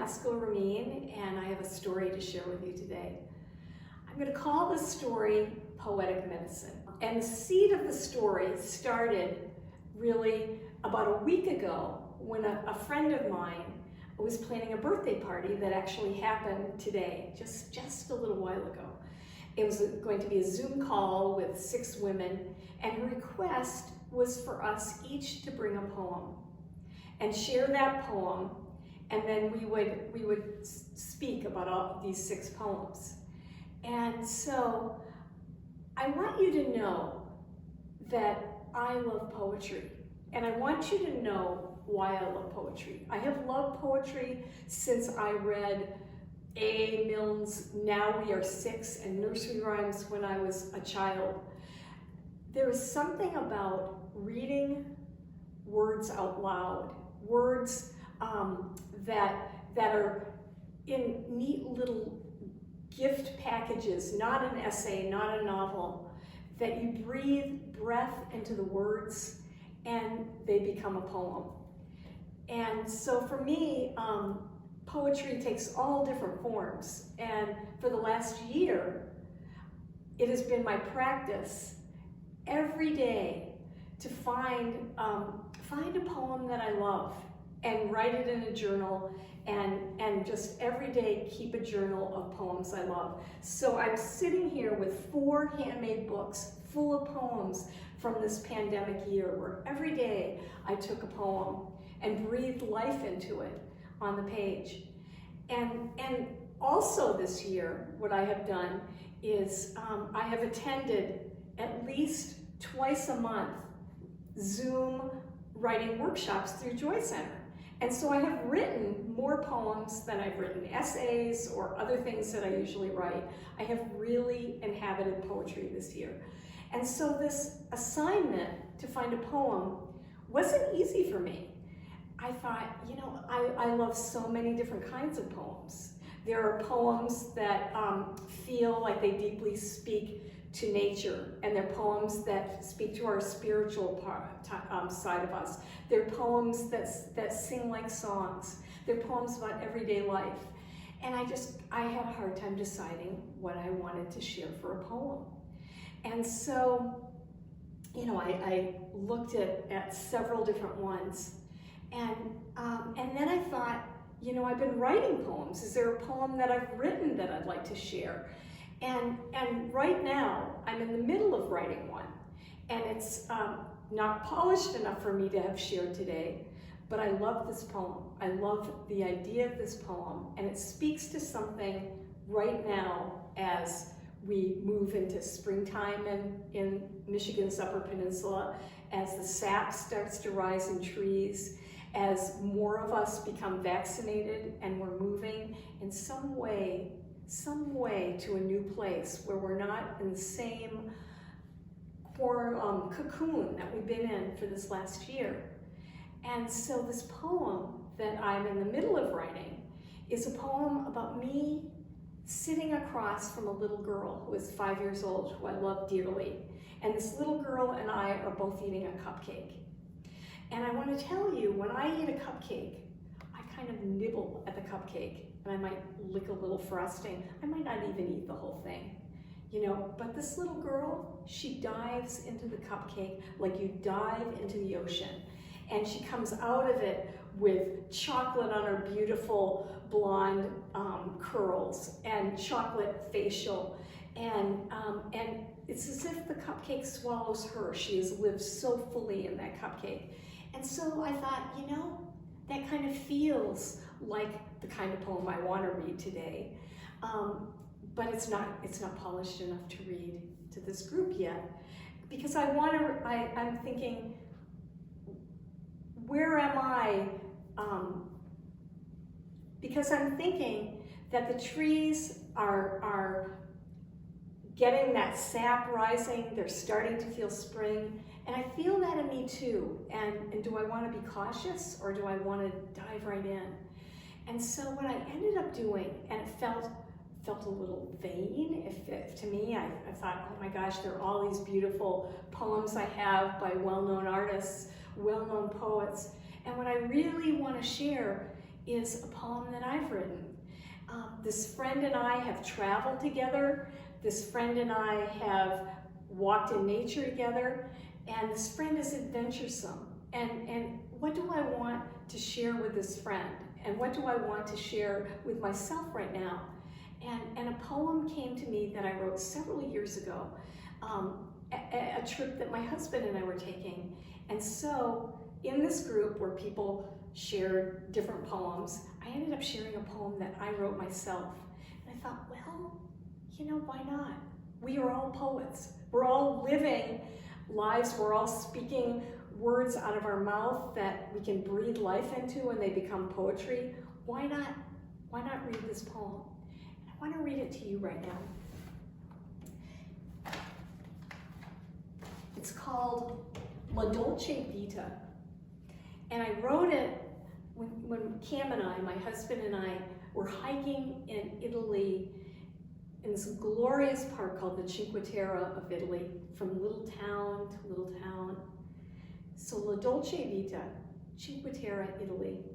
Ramin, and I have a story to share with you today. I'm going to call this story Poetic Medicine. And the seed of the story started really about a week ago when a friend of mine was planning a birthday party that actually happened today, just a little while ago. It was going to be a Zoom call with 6 women, and her request was for us each to bring a poem and share that poem, and then we would speak about all these 6 poems. And so I want you to know that I love poetry, and I want you to know why I love poetry. I have loved poetry since I read A. Milne's Now We Are 6 and nursery rhymes when I was a child. There is something about reading words out loud, words that are in neat little gift packages, not an essay, not a novel, that you breathe breath into the words and they become a poem. And so for me, poetry takes all different forms. And for the last year, it has been my practice every day to find a poem that I love and write it in a journal, and just every day keep a journal of poems I love. So I'm sitting here with 4 handmade books full of poems from this pandemic year, where every day I took a poem and breathed life into it on the page. And also this year, what I have done is I have attended at least twice a month Zoom writing workshops through Joy Center. And so I have written more poems than I've written essays or other things that I usually write. I have really inhabited poetry this year. And so this assignment to find a poem wasn't easy for me. I thought, you know, I love so many different kinds of poems. There are poems that feel like they deeply speak to nature, and they're poems that speak to our spiritual side of us. They're poems that sing like songs. They're poems about everyday life. And I had a hard time deciding what I wanted to share for a poem. And so, you know, I looked at several different ones. And then I thought, you know, I've been writing poems. Is there a poem that I've written that I'd like to share? And right now, I'm in the middle of writing one. And it's not polished enough for me to have shared today, but I love this poem. I love the idea of this poem, and it speaks to something right now as we move into springtime in Michigan's Upper Peninsula, as the sap starts to rise in trees, as more of us become vaccinated and we're moving in some way to a new place where we're not in the same cocoon that we've been in for this last year. And so this poem that I'm in the middle of writing is a poem about me sitting across from a little girl who is 5 years old, who I love dearly. And this little girl and I are both eating a cupcake. And I want to tell you, when I eat a cupcake, I kind of nibble at the cupcake, and I might lick a little frosting. I might not even eat the whole thing, you know. But this little girl, she dives into the cupcake like you dive into the ocean. And she comes out of it with chocolate on her beautiful blonde curls and chocolate facial. And it's as if the cupcake swallows her. She has lived so fully in that cupcake. And so I thought, you know, that kind of feels like the kind of poem I want to read today. But it's not polished enough to read to this group yet. Because I'm thinking, where am I? Because I'm thinking that the trees are getting that sap rising, they're starting to feel spring, and I feel that in me too. And do I want to be cautious, or do I want to dive right in? And so what I ended up doing, and it felt a little vain, to me, I thought, oh my gosh, there are all these beautiful poems I have by well-known artists, well-known poets, and what I really want to share is a poem that I've written. This friend and I have traveled together. This friend and I have walked in nature together. And this friend is adventuresome. And what do I want to share with this friend? And what do I want to share with myself right now? And a poem came to me that I wrote several years ago, a trip that my husband and I were taking. And so in this group where people shared different poems, I ended up sharing a poem that I wrote myself. And I thought, well, you know, why not? We are all poets. We're all living lives. We're all speaking words out of our mouth that we can breathe life into and they become poetry. Why not read this poem? And I want to read it to you right now. It's called La Dolce Vita. And I wrote it when Cam and I, my husband and I, were hiking in Italy in this glorious park called the Cinque Terre of Italy, from little town to little town. So La Dolce Vita, Cinque Terre, Italy.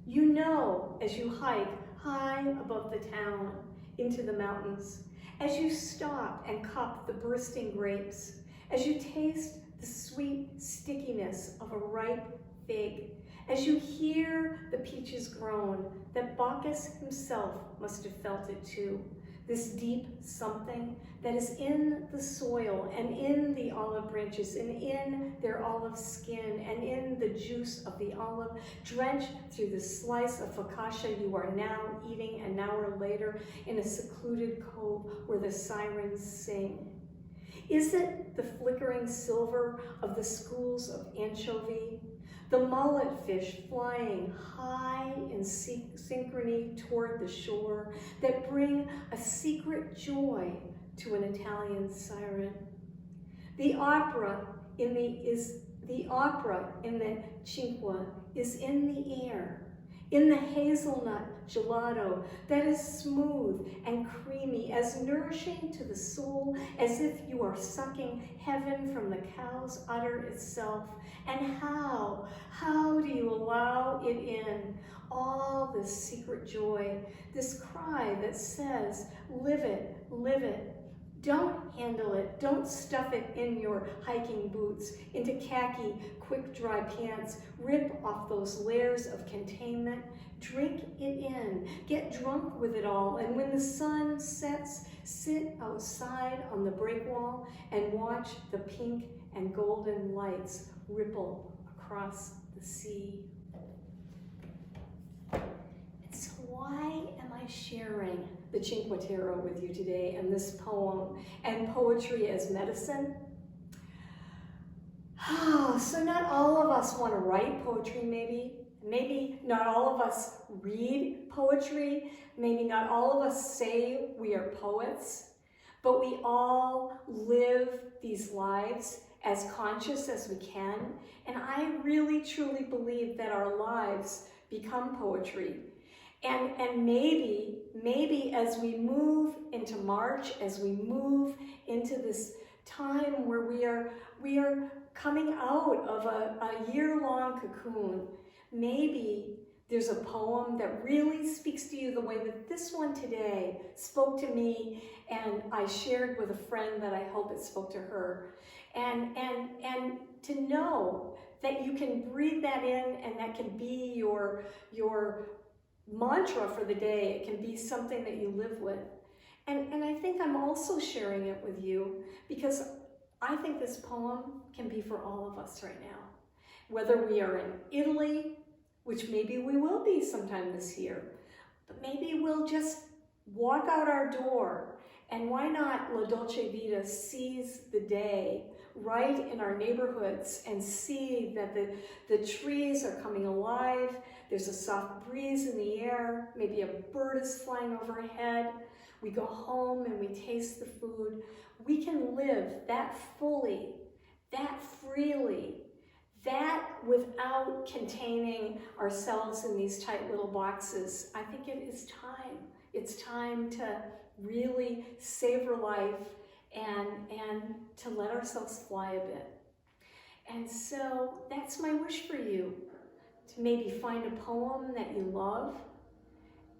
You know, as you hike high above the town into the mountains, as you stop and cup the bursting grapes, as you taste the sweet stickiness of a ripe fig, as you hear the peaches groan, that Bacchus himself must have felt it too. This deep something that is in the soil and in the olive branches and in their olive skin and in the juice of the olive, drenched through the slice of focaccia you are now eating an hour later in a secluded cove where the sirens sing. Is it the flickering silver of the schools of anchovy? The mullet fish flying high in synchrony toward the shore that bring a secret joy to an Italian siren. The opera in the Cinque is in the air, in the hazelnut gelato that is smooth and creamy, as nourishing to the soul as if you are sucking heaven from the cow's udder itself. And how do you allow it in? All this secret joy, this cry that says, live it, live it. Don't handle it. Don't stuff it in your hiking boots, into khaki, quick dry pants. Rip off those layers of containment. Drink it in. Get drunk with it all. And when the sun sets, sit outside on the breakwall and watch the pink and golden lights ripple across the sea. And so why am I sharing the Cinque Terre with you today and this poem and poetry as medicine? So not all of us want to write poetry, maybe. Maybe not all of us read poetry. Maybe not all of us say we are poets. But we all live these lives as conscious as we can. And I really, truly believe that our lives become poetry. And maybe as we move into March, as we move into this time where we are coming out of a year-long cocoon, maybe there's a poem that really speaks to you the way that this one today spoke to me, and I shared with a friend that I hope it spoke to her. And to know that you can breathe that in, and that can be your mantra for the day. It can be something that you live with. And I think I'm also sharing it with you because I think this poem can be for all of us right now. Whether we are in Italy, which maybe we will be sometime this year, but maybe we'll just walk out our door, and why not La Dolce Vita seize the day right in our neighborhoods and see that the trees are coming alive, there's a soft breeze in the air, maybe a bird is flying overhead, we go home and we taste the food. We can live that fully, that freely, that without containing ourselves in these tight little boxes. I think it is time. It's time to really savor life and to let ourselves fly a bit. And so that's my wish for you, to maybe find a poem that you love,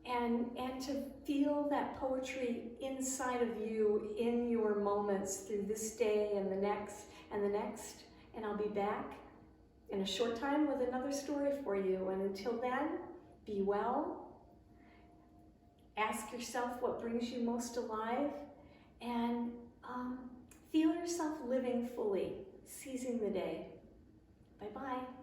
and to feel that poetry inside of you in your moments through this day and the next and the next. And I'll be back in a short time with another story for you. And until then, be well. Ask yourself what brings you most alive, and feel yourself living fully, seizing the day. Bye-bye.